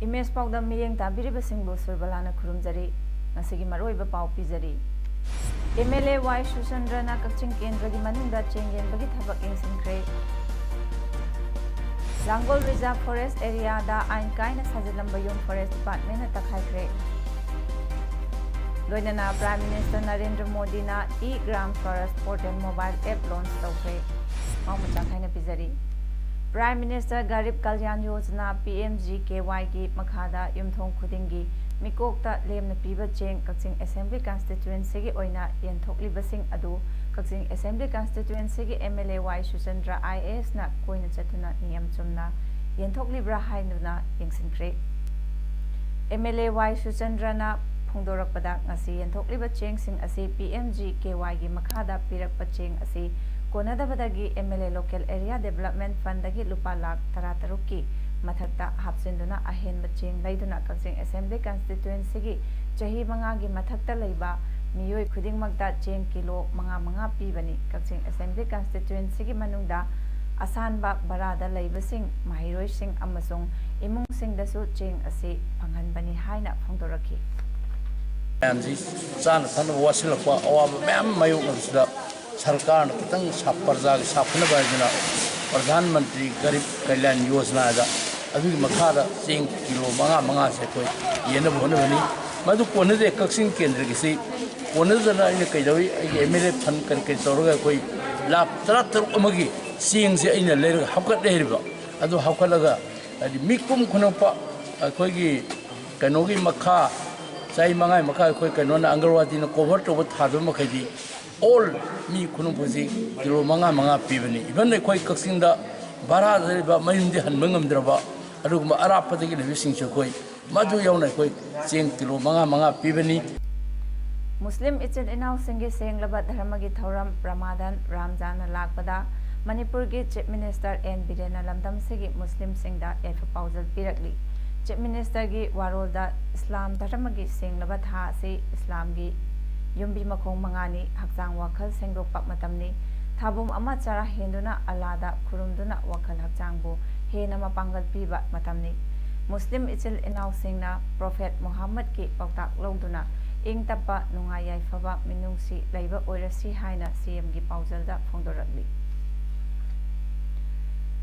Image Paodam miyeng tabiriba singbo soibalana khurumjari ngasigi maroiba pau pijari MLA Y Sushandrana Kakching Kendragi manungda chengyenbagi thabak yengsinkhre Rangol Reserve Forest Area da ain kaina sajilamba yom Forest Department na takhaikre Loinana Prime Minister Narendra Modi na e-Gram Swaraj Portal mobile app launch tawkhre mamuchakhaina pijari Prime Minister Garib Kalyan Yojana PMGKY ki makhada yumthong khudingi mikokta lemna piba cheng Kakching Assembly Constituency gi oina yenthokliba adu Kakching Assembly Constituency gi MLA Y Sushandra IAS na koina chatuna niyam chumna yenthokliba hainuna yengsinkhre MLA Y Sushandra na phongdorakpada ngasi yenthokliba cheng sing asi PMGKY gi makhada pirakpa cheng asi Konadabadagi MLA Local Area Development Fund dagi lupa lakh 13 ki mathakta hapsinduna ahen baching laiduna Kakching Assembly Constituency gi chahi manga gi mathakta leiba miyoi khudingmakta cheng kilo manga pibani Kakching Assembly Constituency gi manungda asanba barada leibasing mahiroi sing amasung imung sing dasu cheng asi phanghanbani haina phongdorakhi MG San San Wasilapa awab mem mayung सरकार कितंग सापर्जा साफन बाजना प्रधानमंत्री गरीब कल्याण योजना दा अभी मखादा Cheng kilo मंगा से कोई येन बोने बनी मधु कोने दे कक्सिंग केंद्र किसी कोने दना इन कइदवी एमएलए फंड करके तौरगा कोई लाख 13 अमगी चेंग से इन लेर हकत लेरिबा अदु हकलगा अदि मिकुम खुनपा अखोगी कनोगी मखा चाइ मंगाई मखा कोई कनोना अंगरवादी न कोवर तो थादो मखैदी all mi kunumpusi kilo manga pibani iban koi kaksinda bara deriba mayundi han mangamdraba aduguma arapatagi levising chokoi madu yauna koi cheng kilo manga pibani Muslim ichil inaw singi senglaba dharmagi thauram Ramadan Ramzan lakpada Manipur gi Chief Minister N Birena lamdam sigi Muslim singda yafa paujal pirakli Chief Minister gi warolda Islam dharmagi senglaba tha se Islam gi Yumbi makong mangani hakjang wakal sengdokpak matamni thabum ama chara henduna alada khurumduna wakal hakjangbu hena mapangal piba matamni Muslim ichil inaw singna Prophet Muhammad ki pautak longduna ing tapa nungayai faba minungsi leiba oirasi haina CM gi paujalda phongdorakli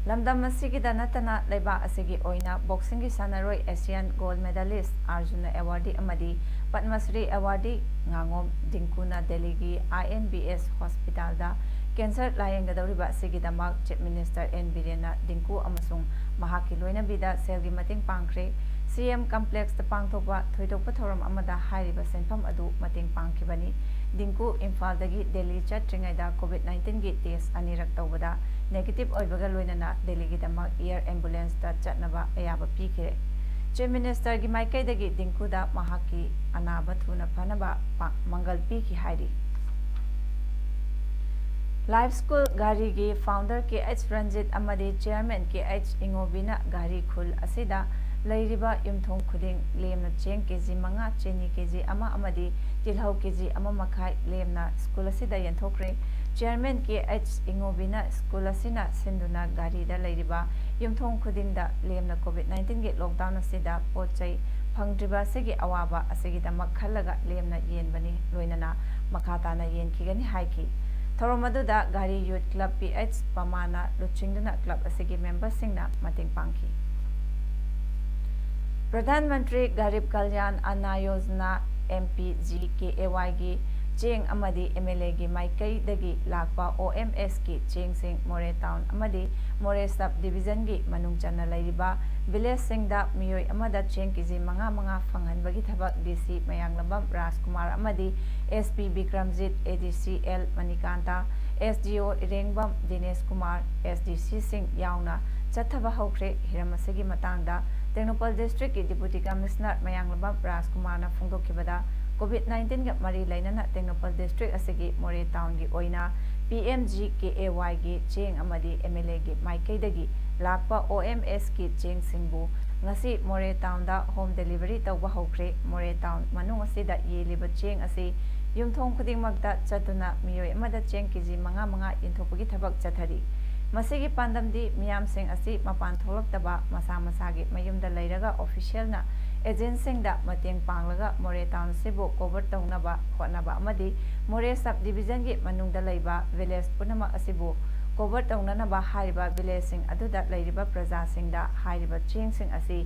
Lamdam asigi danatana leiba asigi oina boxing gi sanaroi Asian Gold Medalist Arjuna Awardee amadi Padma Shri Awardee ngangom Dinkuna Delhi gi INBS Hospital da cancer layenggadawriba asigi damak Chief Minister N Birena Dinku amasung mahaki loina bida selgi mating pangkhre CM Complex ta pangthokba thoidokpa thoram amada hairiba senfam adu mating pangkhibani Dinku Imphal dagi Delhi chatringai da COVID-19 gi test anirak tawbada negative oibaga loinana Delhi gi damak air ambulance ta chatnaba ayaba pikire Chief Minister gi maikai dagi Dinku da mahaki anaba thuna phanaba mangal piki hairi Life School Gari gi founder KH Ranjit amadi chairman KH Ingobina Gari khul asida leiriba yumthong khuding lemna cheng kg manga cheni kg ama amadi tilhau kg ama makhai lemna school asida yanthokre chairman KH Ingobina school asina sinduna gari da leiriba yumthong khuding da lemna COVID-19 ge lockdown asida pochai phangdriba segi awaba asigi damak khalaga lemna yenbani loinana makhata na yen kigani haiki Thoromaduda Gari Youth Club PH Pamana Luchingduna Club asigi members singna mating pangki Pradhan Mantri Garib Kalyan Anna Yojana MPGKAY gi चेंग अमदी MLA की माइकईदगी लाकपा OMS की चेंग सिंह Moreh town अमदी Moreh sub division की मनुंग चन्ना लैरिबा विलेज सिंगदा मियोय अमदा चेंग केजी मंगा मंगा फंगहनबगी थबक DC मयांगलंबम राजकुमार अमदी SP Vikramjit ADC L Manikanta SDO Irengbam Dinesh Kumar SDC सिंह यावना चथबा हौख्रे हिरमसगी मतंगदा टेक्नोपल डिस्ट्रिक्ट की डिप्यूटी कमिश्नर मयांगलंबम राजकुमार ना फोंदोखिबदा COVID-19 ga mari lainana Tengnopal district asigi More town gi oina PMGKAY gi cheng amadi MLA gi maikaidagi lakpa OMS ki cheng singbu ngasi More town da home delivery tawba hokre More town manung asida yeliba cheng asi yumthong khudingmakta chatuna miyoi amada cheng kiji manga manga inthopagi thabak chathari masigi pandamdi miyam sing asi mapan tholak masa masagi mayumda lairaga official na एजेंसिंग दा मतेंग पांगलगा मोरे town सिबो cover तौनबा होनबा अमदी Moreh sub division गी मनुंगदा लैबा village पुनमा असिबो cover तौननबा हारिबा village सिंग अदुदा लैरिबा प्रजा सिंगदा हारिबा Cheng सिंग असि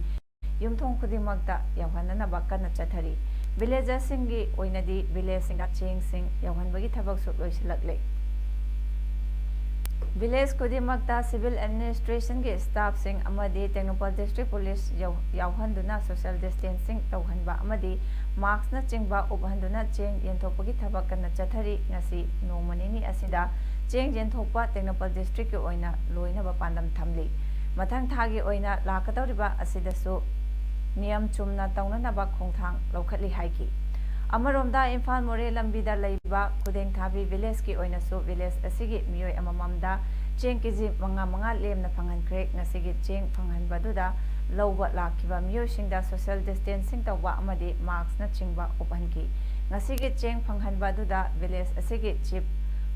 युमथोंग खुदिमक्ता यवहननबा कन्ना चथरी विलेजर सिंगी ओइनदी विलेज सिंगा चेंग सिंग यवहनबगी थबक सु लोइसिलकले विलेज खुदिमक्ता सिविल एडमिनिस्ट्रेशन के स्टाफ सिंह अमदी टेक्नोपल डिस्ट्रिक्ट पुलिस यावहनदुना सोशल डिस्टेंसिंग तौहनबा अमदी मास्क न चिंगबा उपहनदुना चेंग येंथोपगी थबक कन्ना चथरी ngasi नोमनिनी असिदा चेंग येंथोपा टेक्नोपल डिस्ट्रिक्ट के ओइना लोइनबा पांदम थमली मथंग थागी ओइना लाकतौरिबा असिदसु नियम चुमना तौननबा खोंथांग लौखटली हाइकी अमरोमदा इम्फाल मोरे लंबीदा लैबा खुदेंग थाबी विलेज की ओइनसु विलेज असिगी मियोय अमममदा चेंग केजी मंगा मंगा लेमना फंगनख्रे ngasiगी चेंग फंगहनबदुदा लौबा लाखिबा मियोयसिंगदा सोशल डिस्टेंसिंग तौबा अमदी मास्क न चिंगबा उपहनकी ngasiगी चेंग फंगहनबदुदा विलेज असिगी चीफ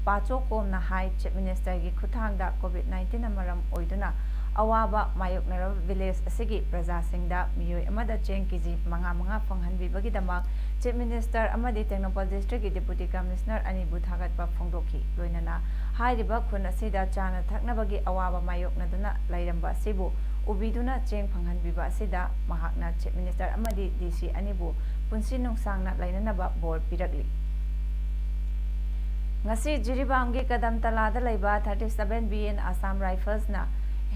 पाचो कोमना हाई चीफ मिनिस्टर की खुथांगदा COVID-19 अमरम ओइदुना अवाबा मायोकनरब विलेज असिगी प्रजा सिंगदा मियोय अमदा चेंग केजी मंगा मंगा फंगहनबीबगीदमा चीफ मिनिस्टर अमदी टेक्नोपल डिस्ट्रिक्ट की डिप्यूटी कमिश्नर अनिबु थागतबा फोंदोखी लोइनना हाइरिबा खुन असिदा चाना थकनबगी अवाबा मायोकनदुना लैरंबा असिबु उबिदुना चेंग फंगहनबीबा असिदा महाकना चीफ मिनिस्टर अमदी DC अनिबु पुंसी नुंगसांगना लैननबा बोर पिरगली ngasi jiribamgi kadam talada laiba 37 BN Assam Rifles na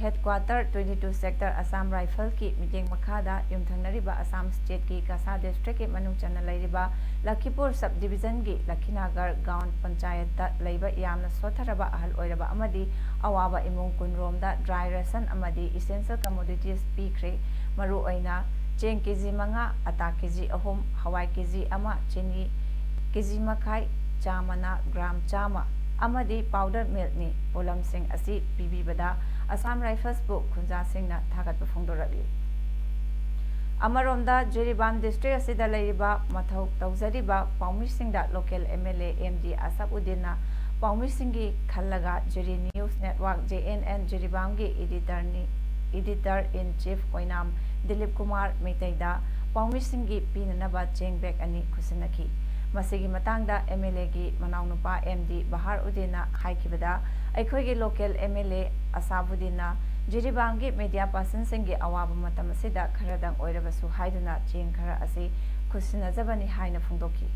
headquarter 22 sector Assam Rifle ki meeting makhada yumthangnariba Assam state ki Kasa district ki manung chana lairiba Lakhipur sub division gi Lakhinagar gaon panchayat da laiba yamna sotharaba ahal oiraba amadi awaba imung kunrom da dry ration amadi essential commodities pikre maru oina cheng kg manga ata kg ahum hawai kg ama chini kg makhai chamana gram chama amadi powder milk ni polam sing asi pibibada Assam Rifles bu khunja sing na thagat bu phongdoragli amaromda Jiribam district asida laiba mathau tawjariba paumi sing da local MLA MD Asapudin na paumi sing gi khallaga Jiri News Network JNN Jiribam gi editor in chief oinam Dilip Kumar Meitaida paumi sing gi pinanaba cheng bag ani khusinaki masigi matangda MLA gi manaunupa MD Bahar Udina haikibada aikhoigi local MLA Asabudina Jiribam gi media person singi awaba matam asida kharadang oirabasu haiduna cheng khara asi khusinajabani haina phungdoki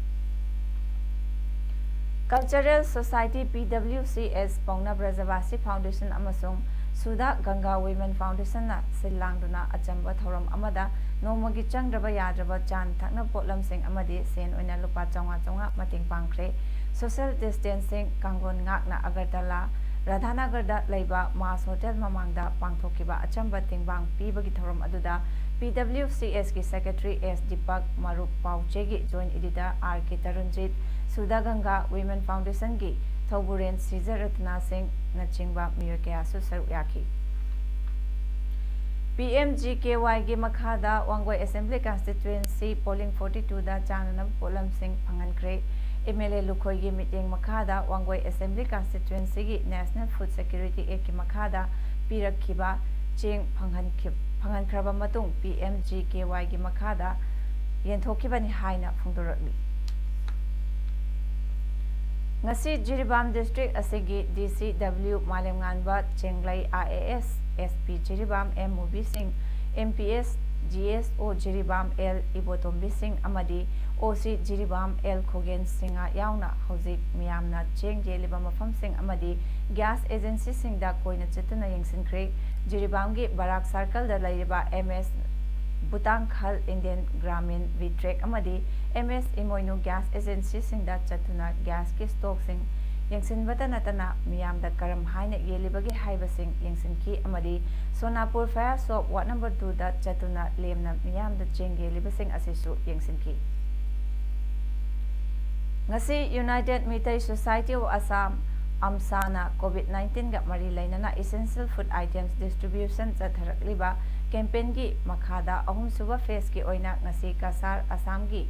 Cultural Society PWCS Pauna Brajavasi Foundation amasung Suda Ganga Women Foundation na silangduna achamba thoram amada nomagi changraba yadraba chan thakna potlam sing amadi sen oina lupa chonga mating pangkhre social distancing kangon ngakna Agartala Radhanagar da laiba Mas Hotel mamangda pangthokiba achamba tingbang pibagi thoram aduda PWCS ki secretary S Deepak Marup Pauche gi joint editor RK Tarunjit Suda Ganga Women Foundation gi Thoburen Caesar Ratna Singh nachingba miyo kaya su saru yaki PMGKY gi makhada Wangwai Assembly Constituency polling 42 da chananam polam sing phangankre MLA Lukhoi gi meeting makhada Wangwai Assembly Constituency gi National Food Security Act ki makhada pirakhiba cheng phangankraba matung PMGKY gi makhada yenthokibani haina phungdorakli ngasi Jiribam district asigi DCW Malemnganba Chenglai IAS SP Jiribam MOB Singh MPS GSO Jiribam L Ibotombi Singh amadi OC Jiribam L Khogen Singha yauna hojik miyamna cheng jeliba mafam sing amadi gas agency singda koina chetuna yengsinkhre Jiribam gi Barak Circle da laiba MS Butang Khal Indian Gramin Vitrek amadi MS Imoinu gas agency singda chatuna gas ki stock sing yengsin bata natana miyam da karam haina yelibagi haibasing yengsin ki amadi Sonapur Fire Shop Ward number 2 da chatuna lemna miyam da chenge libasing asisu yengsin ki ngasi United Meter Society of Assam Amsana COVID-19 ga mari lainana essential food items distribution chatharakliba campaign gi makhada ahum suba phase ki oina ngasi kasar Assam gi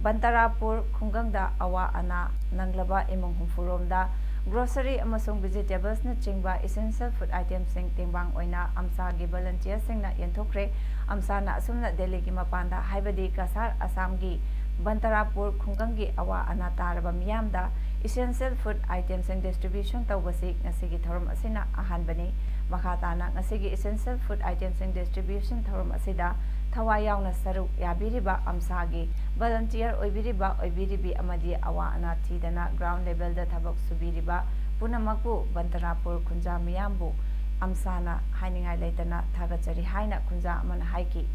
Bantarapur Khungangda awa ana nanglaba imong humfuromda grocery amasung vegetables na chingba essential food items sing tingbang oina amsa gi volunteer sing na yenthokre amsa na asumna Delhi gi mapanda haibadi kasar Assam gi Bantarapur Khungangi awa ana taraba miyamda essential food items sing distribution tawbasi ngasigi thorum asina ahanbani makhatana ngasigi essential food items sing distribution thorum asida Thawayawna Saru Yabiriba Amsagi volunteer oibiribi amadi awa ana tidana ground level da thabak subiriba punamaku Bantarapur Khunja miyambu amsana hainingai leitana thagachari haina khunja amana haiki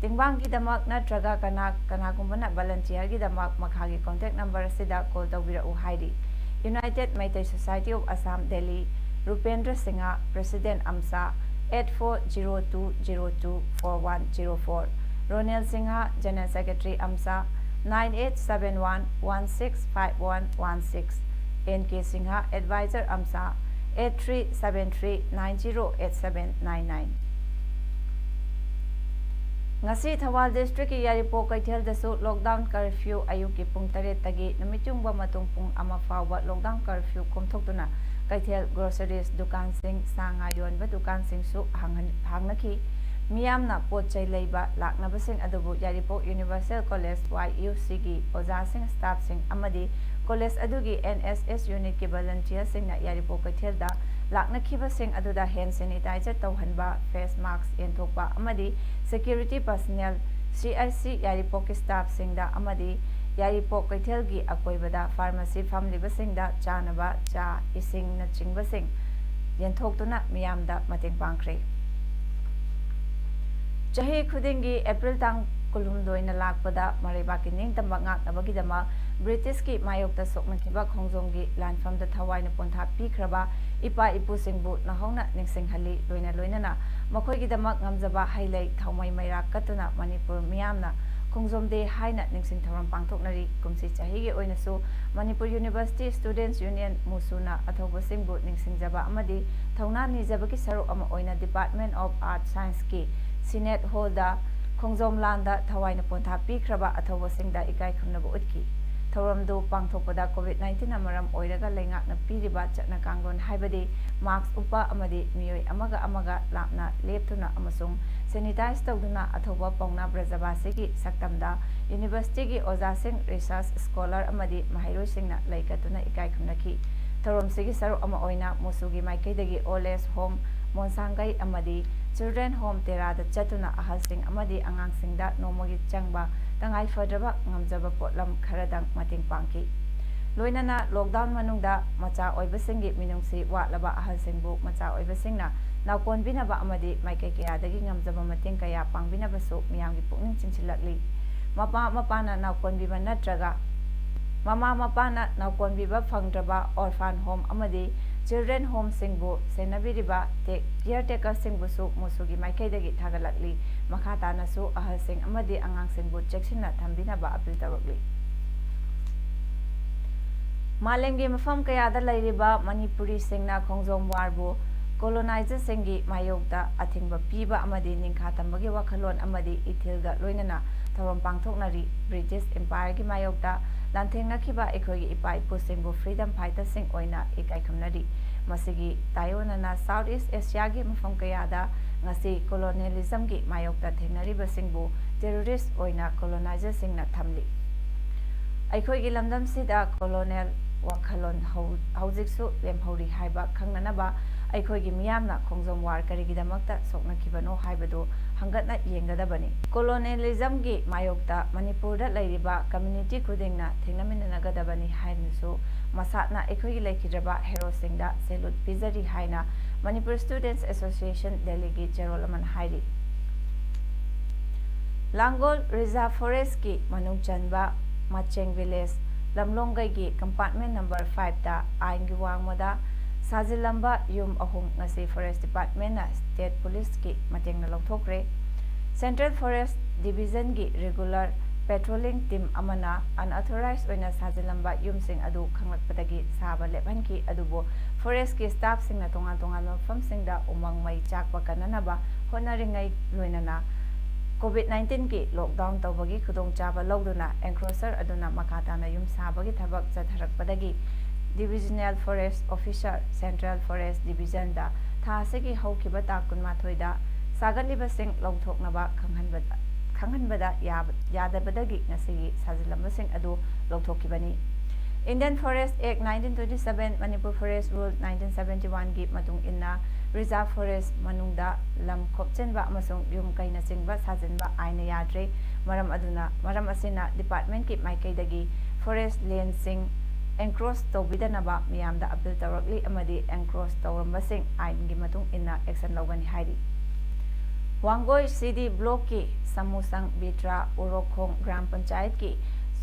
tingbang gi damak natraga kana gumbana volunteer gi damak makhagi contact number sida call tawbira u haidi United Meter Society of Assam Delhi Rupendra Singha President Amsa 8402024104 Ronel Singha General Secretary AMSA 9871165116 NK Singha Advisor AMSA 8373908799 ngasi Thawal District ki Yaripo Kaithel dasu lockdown curfew ayuki pung 8 tagi namichungba matung pung ama fawba lockdown curfew komthoktuna Kaithel groceries dukan sing sanga yonba dukan sing su hangnaki miyamna potchai leiba laknaba sing adubu Yaripo Universal College YUC gi oja sing staff sing amadi college adugi NSS unit ki volunteer sing na Yaripo Kaithel da laknakiba sing aduda hand sanitizer tawhanba face mask enthokpa amadi security personnel CIC Yaripo ki staff sing da amadi Yaripo Kaithel gi akoibada pharmacy famliba sing da chanaba cha ising na chingba sing yenthokduna miyamda mating pangkhre chahi khudingi April tang kulhumdoi na lakpada maribaki ningtamba ngaknabagi dama British ki mayokta soknakiba khongjonggi lanfamda thawai na pontha pikhraba ipa ipu singbu nahongna ningsinghali loina makhoi gi damak ngamjaba hailai thaumai maira katuna Manipur miyamna khongjomde haina ningsing thoram pangthoknari kumsi chahi gi oinasu Manipur University Students Union musuna athoba singbu ningsingjaba amadi thauna nijabaki saru ama oina Department of Art Science ki Senate Hall da khongjom landa thawai na pontha pikhraba athoba singda ikai khunnabu utki Thoramdu pangthokpada COVID-19 amaram oiraga leingakna piriba chatna kanglon haibadi mask upa amadi miyoi amaga lapna leptuna amasung sanitize tawduna athoba pauna brajabasi gi saktamda university gi ojasing research scholar amadi mahairoi singna laikatuna ikai khunaki thoram sigi saru ama oina musugi maikaidagi oles home monsangai amadi children home terada chatuna ahalsing amadi angangsingda nomogi changba tangai fadraba ngamjaba potlam kharadang mating pangki loinana lockdown manungda macha oibasingi minungsi watlaba ahalsingbu macha oibasingna naukon binaba amadi maikai kayadagi ngamjaba mating kaya pangbinabasu miyamgi pukning chinchilakli mapana naukon biba natraga mama mapana naukon biba phangdraba orphan home amadi children home singbu senabiriba caretaker singbusu musugi maikaidagi thagalatli makhatana su ahal sing amadi angang singbu cheksina thambinaba apil tawakli malemgi mafam kayada lairiba manipuri singna khongjom warbu colonizer singi mayokda athingba piba amadi ningkha tambagi wakhalon amadi ithilga loinana thorom pangthoknari British Empire gi mayokda lanthengnakiba ekhogi ipa ipu singbu freedom fighter sing oina ikai khumnari masigi tayonana South East Asia gi mafam kayada ngasi colonialism gi mayokta thengnariba singbu terrorist oina colonizer singna thamli aikhogi lamdam sida colonial wakhalon haujiksu lemhori haiba khangnanaba ꯑꯩꯈꯣꯏꯒꯤ ꯃꯤꯌꯥꯝꯅ Khongjom war ꯀꯔꯤꯒꯤꯗꯃꯛꯇ ꯁꯣꯛꯅꯈꯤꯕꯅꯣ ꯍꯥꯏꯕꯗꯨ ꯍꯪꯒꯠꯅ ꯌꯦꯡꯒꯗꯕꯅꯤ꯫ ꯀꯣꯂꯣꯅꯤꯌꯦꯂꯤꯖꯝꯒꯤ ꯃꯥꯌꯣꯛꯇ ꯃꯅꯤꯄꯨꯔꯗ ꯂꯩꯔꯤꯕ community ꯈꯨꯗꯤꯡꯅ ꯊꯦꯡꯅꯃꯤꯟꯅꯒꯗꯕꯅꯤ ꯍꯥꯏꯅꯁꯨ ꯃꯁꯥꯠꯅ ꯑꯩꯈꯣꯏꯒꯤ ꯂꯩꯈꯤꯗ꯭ꯔꯕ ꯍꯦꯔꯣꯁꯤꯡꯗ ꯁꯦꯂꯨꯠ ꯄꯤꯖꯔꯤ ꯍꯥꯏꯅ ꯃꯅꯤꯄꯨꯔ ꯁ꯭ꯇꯨꯗꯦꯟꯠꯁ ꯑꯦꯁꯣꯁꯤꯌꯦꯁꯟ ꯗꯦꯜꯂꯤꯒꯤ ꯆꯦꯔꯣꯜ ꯑꯃꯅ ꯍꯥꯏꯔꯤ꯫ ꯂꯥꯡꯒꯣꯜ ꯔꯤꯖꯥꯔꯚ ꯐꯣꯔꯦꯁꯠꯀꯤ ꯃꯅꯨꯡ ꯆꯟꯕ ꯃꯆꯦꯡ ꯚꯤꯂꯦꯖ ꯂꯝꯂꯣꯡꯒꯩꯒꯤ ꯀꯝꯄꯥꯔꯠꯃꯦꯟꯠ ꯅꯝꯕꯔ 5ꯗ ꯑꯥꯏꯟꯒꯤ ꯋꯥꯡꯃꯗ ꯁꯥꯖꯤꯜꯂꯝꯕ ꯌꯨꯝ 3 ꯉꯁꯤ ꯐꯣꯔꯦꯁꯠ ꯗꯤꯄꯥꯔꯠꯃꯦꯟꯠꯅ ꯁ꯭ꯇꯦꯠ ꯄꯨꯂꯤꯁꯀꯤ ꯃꯇꯦꯡꯅ ꯂꯧꯊꯣꯛꯈ꯭ꯔꯦ꯫ Central forest ꯗꯤꯚꯤꯖꯟꯒꯤ regular patrolling team ꯑꯃꯅ ꯑꯟꯑꯣꯊꯣꯔꯥꯏꯖ ꯑꯣꯏꯅ ꯁꯥꯖꯤꯜꯂꯝꯕ ꯌꯨꯝꯁꯤꯡ ꯑꯗꯨ ꯈꯪꯂꯛꯄꯗꯒꯤ ꯁꯥꯕ ꯂꯦꯞꯍꯟꯈꯤ, ꯑꯗꯨꯕꯨ ꯐꯣꯔꯦꯁꯠꯀꯤ ꯁ꯭ꯇꯥꯐꯁꯤꯡꯅ ꯇꯣꯉꯥꯟ ꯇꯣꯉꯥꯟꯕ ꯃꯐꯝꯁꯤꯡꯗ ꯎꯃꯪ ꯃꯩ ꯆꯥꯛꯄ ꯀꯟꯅꯅꯕ ꯍꯣꯠꯅꯔꯤꯉꯩ ꯂꯣꯏꯅꯅ ꯀꯣꯚꯤꯗ-19ꯒꯤ ꯂꯣꯛꯗꯥꯎꯟ ꯇꯧꯕꯒꯤ ꯈꯨꯗꯣꯡꯆꯥꯕ ꯂꯧꯗꯨꯅ ꯑꯦꯟꯀ꯭ꯔꯣꯆꯔ ꯑꯗꯨꯅ ꯃꯈꯥ ꯇꯥꯅ ꯌꯨꯝ ꯁꯥꯕꯒꯤ ꯊꯕꯛ ꯆꯠꯊꯔꯛꯄꯗꯒꯤ divisional forest officer, central forest ꯗꯤꯚꯤꯖꯟꯗ ꯊꯥ ꯑꯁꯤꯒꯤ ꯍꯧꯈꯤꯕ ꯇꯥꯡ 22ꯗ ꯁꯥꯒꯠꯂꯤꯕꯁꯤꯡ ꯂꯧꯊꯣꯛꯅꯕ ꯈꯪꯍꯟꯕꯗ ꯌꯥꯗꯕꯗꯒꯤ ꯉꯁꯤꯒꯤ ꯁꯥꯖꯤꯜꯂꯝꯕꯁꯤꯡ ꯑꯗꯨ ꯂꯧꯊꯣꯛꯈꯤꯕꯅꯤ꯫ Indian forest act 1927, Manipur forest rule 1971ꯒꯤ ꯃꯇꯨꯡ ꯏꯟꯅ ꯔꯤꯖꯥꯔꯚ ꯐꯣꯔꯦꯁꯠ ꯃꯅꯨꯡꯗ ꯂꯝ ꯈꯣꯞꯆꯤꯟꯕ ꯑꯃꯁꯨꯡ ꯌꯨꯝ ꯀꯩꯅꯆꯤꯡꯕ ꯁꯥꯖꯤꯟꯕ ꯑꯥꯏꯟꯅ ꯌꯥꯗ꯭ꯔꯦ꯫ ꯃꯔꯝ ꯑꯁꯤꯅ ꯗꯤꯄꯥꯔꯠꯃꯦꯟꯠꯀꯤ ꯃꯥꯏꯀꯩꯗꯒꯤ ꯐꯣꯔꯦꯁꯠ ꯂꯦꯟꯗꯁꯤꯡ ꯑꯦꯟꯀ꯭ꯔꯣꯆ ꯇꯧꯕꯤꯗꯅꯕ ꯃꯤꯌꯥꯝꯗ ꯑꯄꯤꯜ ꯇꯧꯔꯛꯂꯤ ꯑꯃꯗꯤ ꯑꯦꯟꯀ꯭ꯔꯣꯆ ꯇꯧꯔꯝꯕꯁꯤꯡ ꯑꯥꯏꯟꯒꯤ ꯃꯇꯨꯡ ꯏꯟꯅ ꯑꯦꯛꯁꯟ ꯂꯧꯒꯅꯤ ꯍꯥꯏꯔꯤ꯫ ꯋꯥꯡꯒꯣꯏ ꯁꯤꯗꯤ ꯕ꯭ꯂꯣꯛꯀꯤ ꯁꯃꯨꯁꯪ ꯕꯤꯇ꯭ꯔꯥ ꯎꯔꯣꯛꯈꯣꯡ ꯒ꯭ꯔꯥꯝ ꯄꯟꯆꯥꯌꯠꯀꯤ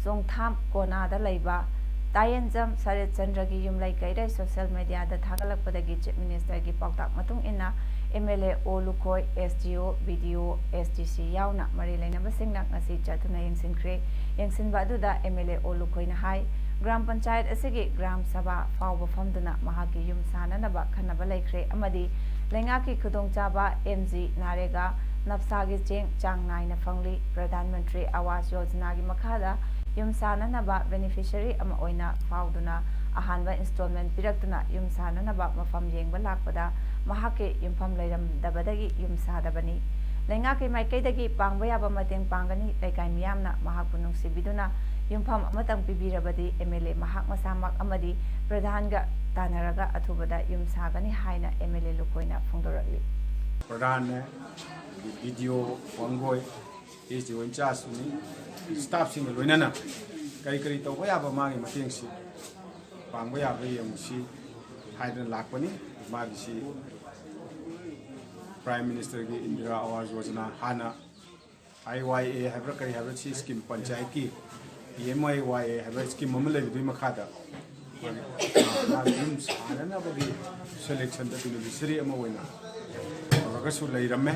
ꯆꯣꯡꯊꯥꯝ ꯀꯣꯅꯥꯗ ꯂꯩꯕ ꯇꯥꯌꯦꯟꯖꯝ ꯁꯔꯤꯠꯆꯟꯗ꯭ꯔꯒꯤ ꯌꯨꯝꯂꯩ ꯀꯩꯔꯩ ꯁꯣꯁꯤꯌꯦꯜ ꯃꯤꯗꯤꯌꯥꯗ ꯊꯥꯒꯠꯂꯛꯄꯗꯒꯤ ꯆꯤꯐ ꯃꯤꯅꯤꯁꯇꯔꯒꯤ ꯄꯥꯎꯇꯥꯛ ꯃꯇꯨꯡ ꯏꯟꯅ MLA ꯑꯣ ꯂꯨꯈꯣꯏ, SDO, BDO, SDC ꯌꯥꯎꯅ ꯃꯔꯤ ꯂꯩꯅꯕꯁꯤꯡꯅ ꯉꯁꯤ ꯆꯠꯇꯨꯅ ꯌꯦꯡꯁꯤꯟꯈ꯭ꯔꯦ꯫ ꯌꯦꯡꯁꯤꯟꯕ ꯑꯗꯨꯗ MLA ꯑꯣ ꯂꯨꯈꯣꯏꯅ ꯍꯥꯏ ꯒ꯭ꯔꯥꯝ ꯄꯟꯆꯥꯌꯠ ꯑꯁꯤꯒꯤ ꯒ꯭ꯔꯥꯝ ꯁꯚꯥ ꯐꯥꯎꯕ ꯐꯝꯗꯨꯅ ꯃꯍꯥꯛꯀꯤ ꯌꯨꯝ ꯁꯥꯅꯅꯕ ꯈꯟꯅꯕ ꯂꯩꯈ꯭ꯔꯦ ꯑꯃꯗꯤ ꯂꯩꯉꯥꯛꯀꯤ ꯈꯨꯗꯣꯡꯆꯥꯕ MG ꯅꯔꯦꯒꯥ ꯅꯞꯁꯥꯒꯤ ꯆꯦꯡ ꯆꯥꯡ ꯅꯥꯏꯅ ꯐꯪꯂꯤ꯫ ꯄ꯭ꯔꯙꯥꯟ ꯃꯟꯇ꯭ꯔꯤ ꯑꯋꯥꯁ ꯌꯣꯖꯅꯥꯒꯤ ꯃꯈꯥꯗ ꯌꯨꯝ ꯁꯥꯅꯅꯕ ꯕꯦꯅꯤꯐꯤꯁꯔꯤ ꯑꯃ ꯑꯣꯏꯅ ꯐꯥꯎꯗꯨꯅ ꯑꯍꯥꯟꯕ ꯏꯟꯁꯇꯣꯜꯃꯦꯟꯠ ꯄꯤꯔꯛꯇꯨꯅ ꯌꯨꯝ ꯁꯥꯅꯅꯕ ꯃꯐꯝ ꯌꯦꯡꯕ ꯂꯥꯛꯄꯗ ꯃꯍꯥꯛꯀꯤ ꯌꯨꯝꯐꯝ ꯂꯩꯔꯝꯗꯕꯗꯒꯤ ꯌꯨꯝ ꯁꯥꯗꯕꯅꯤ꯫ ꯂꯩꯉꯥꯛꯀꯤ ꯃꯥꯏꯀꯩꯗꯒꯤ ꯄꯥꯡꯕ ꯌꯥꯕ ꯃꯇꯦꯡ ꯄꯥꯡꯒꯅꯤ꯫ ꯂꯩꯀꯥꯏ ꯃꯤꯌꯥꯝꯅ ꯃꯍꯥꯛꯄꯨ ꯅꯨꯡꯁꯤꯕꯤꯗꯨꯅ ꯌꯨꯝꯐꯝ ꯑꯃꯇꯪ ꯄꯤꯕꯤꯔꯕꯗꯤ MLA ꯃꯍꯥꯛ ꯃꯁꯥꯃꯛ ꯑꯃꯗꯤ ꯄ꯭ꯔꯙꯥꯟꯒ ꯇꯥꯟꯅꯔꯒ ꯑꯊꯨꯕꯗ ꯌꯨꯝ ꯁꯥꯒꯅꯤ ꯍꯥꯏꯅ MLA ꯂꯨꯈꯣꯏꯅ ꯐꯣꯡꯗꯣꯔꯛꯂꯤ꯫ प्रधान BDO Wangoi SDO incharge staff सिंह लोइनना कई कई तब याब मागी मतेंगसी पांग याब येंगसी हाइदन लाकपनी मागिसी प्राइम मिनिस्टर की इंदिरा आवास योजना हाना IYA हैब्र कई हैब्र सी स्कीम पंचायत की PMIYA हैब्र स्कीम मम लेबिदुई मखादा मागिम सानना बगी सिलेक्शन द बेनिफिशियरी अमा ओइना रगसु लैरमे।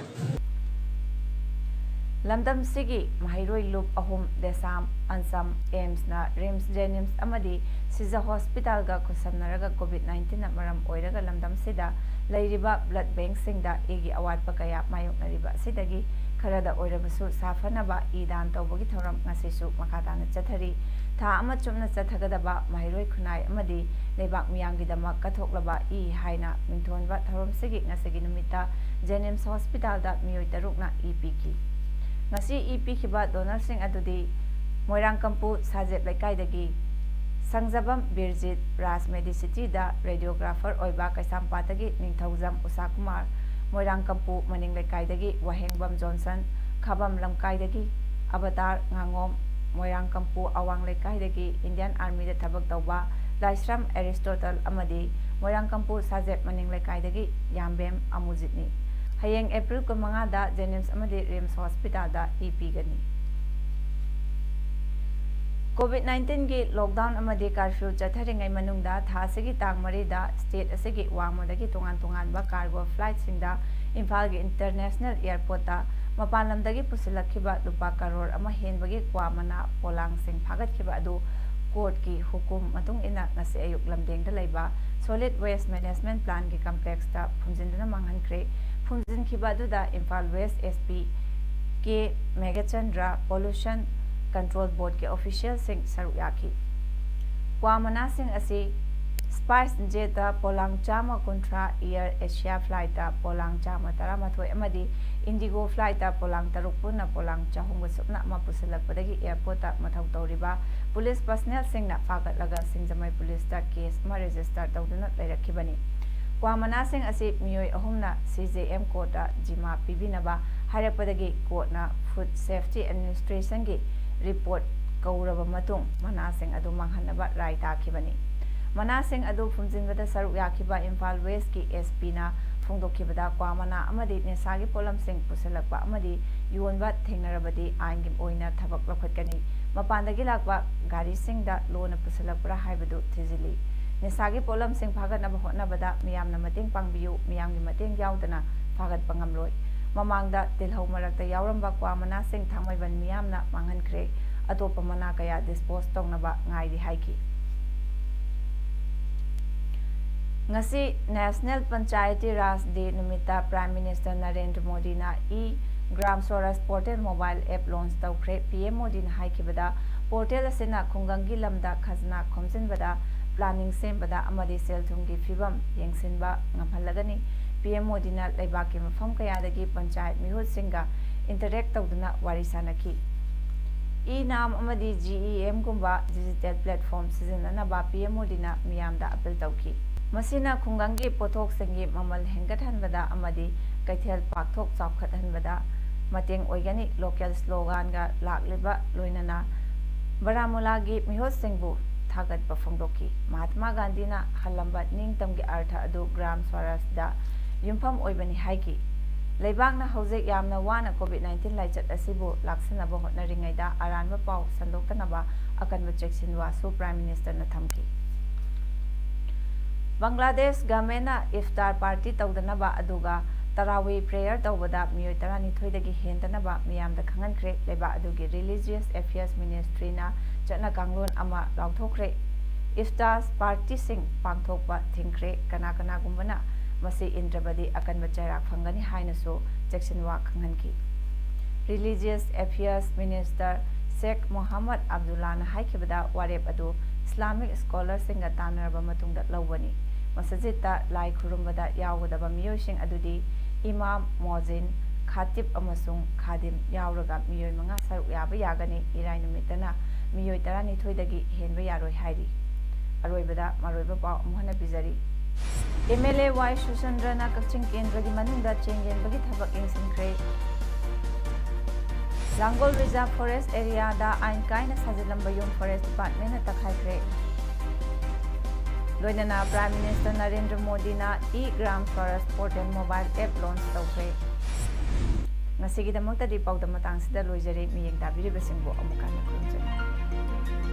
ꯂꯝꯗꯝ ꯁꯤꯒꯤ ꯃꯍꯩꯔꯣꯏ ꯂꯨꯞ 3 ꯗꯦꯁꯥꯝ, ꯑꯟꯁꯝ, ꯑꯦꯝꯁꯅ ꯔꯤꯝꯁ, ꯖꯦꯅꯤꯝꯁ ꯑꯃꯗꯤ ꯁꯤꯖ ꯍꯣꯁꯄꯤꯇꯥꯜꯒ ꯈꯨꯠꯁꯝꯅꯔꯒ ꯀꯣꯚꯤꯗ-19ꯅ ꯃꯔꯝ ꯑꯣꯏꯔꯒ ꯂꯝꯗꯝꯁꯤꯗ ꯂꯩꯔꯤꯕ ꯕ꯭ꯂꯗ ꯕꯦꯡꯛꯁꯤꯡꯗ ꯏꯒꯤ ꯑꯋꯥꯠꯄ ꯀꯌꯥ ꯃꯥꯌꯣꯛꯅꯔꯤꯕ ꯑꯁꯤꯗꯒꯤ ꯈꯔꯗ ꯑꯣꯏꯔꯕꯁꯨ ꯁꯥꯐꯅꯕ ꯏ ꯗꯥꯟ ꯇꯧꯕꯒꯤ ꯊꯧꯔꯝ ꯉꯁꯤꯁꯨ ꯃꯈꯥ ꯇꯥꯅ ꯆꯠꯊꯔꯤ꯫ ꯊꯥ ꯑꯃ ꯆꯨꯞꯅ ꯆꯠꯊꯒꯗꯕ ꯃꯍꯩꯔꯣꯏ ꯈꯨꯟꯅꯥꯏ ꯑꯃꯗꯤ ꯂꯩꯕꯥꯛ ꯃꯤꯌꯥꯝꯒꯤꯗꯃꯛ ꯀꯠꯊꯣꯛꯂꯕ ꯏ ꯍꯥꯏꯅ ꯃꯤꯡꯊꯣꯟꯕ ꯊꯧꯔꯝꯁꯤꯒꯤ ꯉꯁꯤꯒꯤ ꯅꯨꯃꯤꯠꯇ ꯖꯦꯅꯤꯝꯁ ꯍꯣꯁꯄꯤꯇꯥꯜꯗ ꯃꯤꯑꯣꯏ 3ꯅ ꯏ ꯄꯤꯈꯤ꯫ ꯉꯁꯤ ꯏ ꯄꯤꯈꯤꯕ ꯗꯣꯅꯔꯁꯤꯡ ꯑꯗꯨꯗꯤ ꯃꯣꯏꯔꯥꯡꯀꯝꯄꯨ ꯁꯥꯖꯦꯞ ꯂꯩꯀꯥꯏꯗꯒꯤ ꯁꯪꯖꯕꯝ ꯕꯤꯔꯖꯤꯠ, ꯔꯥꯖ ꯃꯦꯗꯤꯁꯤꯇꯤꯗ ꯔꯦꯗꯤꯑꯣꯒ꯭ꯔꯥꯐꯔ ꯑꯣꯏꯕ ꯀꯩꯁꯥꯝꯄꯥꯠꯇꯒꯤ ꯅꯤꯡꯊꯧꯖꯝ ꯎꯁꯥꯀꯨꯃꯥꯔ, ꯃꯣꯏꯔꯥꯡꯀꯝꯄꯨ ꯃꯅꯤꯡ ꯂꯩꯀꯥꯏꯗꯒꯤ ꯋꯥꯍꯦꯡꯕꯝ ꯖꯣꯟꯁꯟ, ꯈꯥꯕꯝ ꯂꯝꯀꯥꯏꯗꯒꯤ ꯑꯕꯇꯥꯔ ꯉꯥꯉꯣꯝ, ꯃꯣꯏꯔꯥꯡꯀꯝꯄꯨ ꯑꯋꯥꯡ ꯂꯩꯀꯥꯏꯗꯒꯤ ꯏꯟꯗꯤꯌꯟ ꯑꯥꯔꯃꯤꯗ ꯊꯕꯛ ꯇꯧꯕ ꯂꯥꯏꯁ꯭ꯔꯝ ꯑꯦꯔꯤꯁꯇꯣꯇꯜ ꯑꯃꯗꯤ ꯃꯣꯏꯔꯥꯡꯀꯝꯄꯨ ꯁꯥꯖꯦꯞ ꯃꯅꯤꯡ ꯂꯩꯀꯥꯏꯗꯒꯤ ꯌꯥꯝꯕꯦꯝ ꯑꯃꯨꯖꯤꯠꯅꯤ꯫ ꯍꯌꯦꯡ ꯑꯦꯄ꯭ꯔꯤꯜ 15ꯗ ꯖꯦꯅꯤꯝꯁ ꯑꯃꯗꯤ ꯔꯤꯝꯁ ꯍꯣꯁꯄꯤꯇꯥꯜꯗ ꯏ ꯄꯤꯒꯅꯤ꯫ ꯀꯣꯚꯤꯗ-19ꯒꯤ ꯂꯣꯛꯗꯥꯎꯟ ꯑꯃꯗꯤ ꯀꯔꯐ꯭ꯌꯨ ꯆꯠꯊꯔꯤꯉꯩ ꯃꯅꯨꯡꯗ ꯊꯥ ꯑꯁꯤꯒꯤ ꯇꯥꯡ 4ꯗ ꯁ꯭ꯇꯦꯠ ꯑꯁꯤꯒꯤ ꯋꯥꯡꯃꯗꯒꯤ ꯇꯣꯉꯥꯟ-ꯇꯣꯉꯥꯟꯕ ꯀꯥꯔꯒꯣ ꯐ꯭ꯂꯥꯏꯠꯁꯤꯡꯗ ꯏꯝꯐꯥꯜꯒꯤ ꯏꯟꯇꯔꯅꯦꯁꯅꯦꯜ ꯑꯦꯌꯔꯄꯣꯔꯠꯇ ꯃꯄꯥꯟ ꯂꯝꯗꯒꯤ ꯄꯨꯁꯤꯜꯂꯛꯈꯤꯕ ꯂꯨꯄꯥ ꯀꯔꯣꯔ ꯑꯃ ꯍꯦꯟꯕꯒꯤ ꯀ꯭ꯋꯥ ꯃꯅꯥ ꯄꯣꯂꯥꯡꯁꯤꯡ ꯐꯥꯒꯠꯈꯤꯕ ꯑꯗꯨ ꯀꯣꯔꯠꯀꯤ ꯍꯨꯀꯨꯝ ꯃꯇꯨꯡ ꯏꯟꯅ ꯉꯁꯤ ꯑꯌꯨꯛ ꯂꯝꯗꯦꯡꯗ ꯂꯩꯕ ꯁꯣꯂꯤꯗ ꯋꯦꯁꯠ ꯃꯦꯅꯦꯖꯃꯦꯟꯠ ꯄ꯭ꯂꯥꯟꯒꯤ ꯀꯝꯄ꯭ꯂꯦꯛꯁꯇ ꯐꯨꯝꯖꯤꯟꯗꯨꯅ ꯃꯥꯡꯍꯟꯈ꯭ꯔꯦ꯫ ꯐꯨꯝꯖꯤꯟꯈꯤꯕ ꯑꯗꯨꯗ Imphal west SP K Meghachandra, pollution control ꯕꯣꯔꯗꯀꯤ ꯑꯣꯐꯤꯁꯤꯌꯦꯜꯁꯤꯡ ꯁꯔꯨꯛ ꯌꯥꯈꯤ꯫ ꯀ꯭ꯋꯥ ꯃꯅꯥꯁꯤꯡ ꯑꯁꯤ ꯁ꯭ꯄꯥꯏꯁ ꯖꯦꯠꯇ ꯄꯣꯂꯥꯡ 130, ꯏꯌꯔ ꯑꯦꯁꯤꯌꯥ ꯐ꯭ꯂꯥꯏꯠꯇ ꯄꯣꯂꯥꯡ 119 ꯑꯃꯗꯤ ꯏꯟꯗꯤꯒꯣ ꯐ꯭ꯂꯥꯏꯠꯇ ꯄꯣꯂꯥꯡ 6 ꯄꯨꯟꯅ ꯄꯣꯂꯥꯡ 301 ꯄꯨꯁꯤꯜꯂꯛꯄꯗꯒꯤ ꯑꯦꯌꯔꯄꯣꯔꯠꯇ ꯃꯊꯧ ꯇꯧꯔꯤꯕ ꯄꯨꯂꯤꯁ ꯄꯔꯁꯅꯦꯜꯁꯤꯡꯅ ꯐꯥꯒꯠꯂꯒ ꯁꯤꯡꯖꯃꯩ ꯄꯨꯂꯤꯁꯇ ꯀꯦꯁ ꯑꯃ ꯔꯦꯖꯤꯁꯇꯔ ꯇꯧꯗꯨꯅ ꯂꯩꯔꯛꯈꯤꯕꯅꯤ꯫ kwa manasing asi miyoi ahumna CJM court da jima pibinaba harapadagi court na Food Safety Administration gi report kauraba matung manasing adu manghanaba rai takhibani manasing adu phumjinbada saruk yakiba Imphal West ki SP na phungdokhibada kwa mana amadi nesagi polam sing pusalakpa amadi yonba thengnarabadi aingim oina thabak lakhatkani mapandagi lakpa gari singda lona pusalakpra haibadu thizili nesagi polam sing phagat naba hotnabada miyamna mating pangbiyu miyamgi mating yaudana phagat pangamloi mamangda tilhau marakta yauramba kwa mana sing thangmaiban miyamna manghankre atopa mana kaya dispose tongnaba ngairi haiki ngasi National Panchayati Raj Day numita Prime Minister Narendra Modi na Gram Swaraj Portal mobile app launch tawkhre PM Modi na haikibada portal asina khungangi lamda khazna khomjinbada planning sembada amadi selthumgi fibam yengsinba ngamhalagani PM Modi na leibaki mafam kayadagi panchayat mihut singa interact tawduna wari sanaki nam amadi GEM gumba digital platform sizinanaba PM Modi na miyamda appeal tawki masina khungangi pothok singi mamal hengathanbada amadi kaithel pakthok chawkhathanbada mateng oigani local slogan ga lakliba loinana Baramulla gi mihot singbu thagat pafongdoki Mahatma Gandhi na halamba ningtamgi artha adu Gram Swaraj da yumpham oibani haiki leibak na hojek yamna wana COVID-19 laichat asibu laksanaba hotnaringaida aranba pau sandoktanaba akanba cheksinwa su Prime Minister na thamki Bangladesh government na iftar party tawdanaba aduga Tarawih prayer tawbada miyoi 12 dagi hendanaba miyamda khangankre leba adugi Religious Affairs Ministry na chana kanglon ama lauthokre iftar party sing pangthokpa thingkre kana gumbana masi indrabadi akanba chairak phangani hainasu cheksinwa khanghanki Religious Affairs Minister Sheikh Muhammad Abdullah na haikibada warep adu Islamic scholars singa tanaraba matungda lawani masajidta lai khurumbada yawgadaba miyoising adudi Imam Mozin Khatib amasung Khadim yauraga miyoi manga saruk yaba yagani irai numitana miyoi 12 dagi henba yaroi hairi aroibada maroiba paw amuhana bizari MLA Y Sushandrana Kakching Kendra gi manungda chengenbagi thabak ingsinkhre Langol Reserve Forest area da ain kaina sajilamba yum Forest Department na takhaikre Loinana Prime Minister Narendra Modi na Gram Swaraj Portal mobile app launch tawkhre ngasigidamagta di Paodam matang sida loijari miyeng tabiribasingbo amukana khurumjai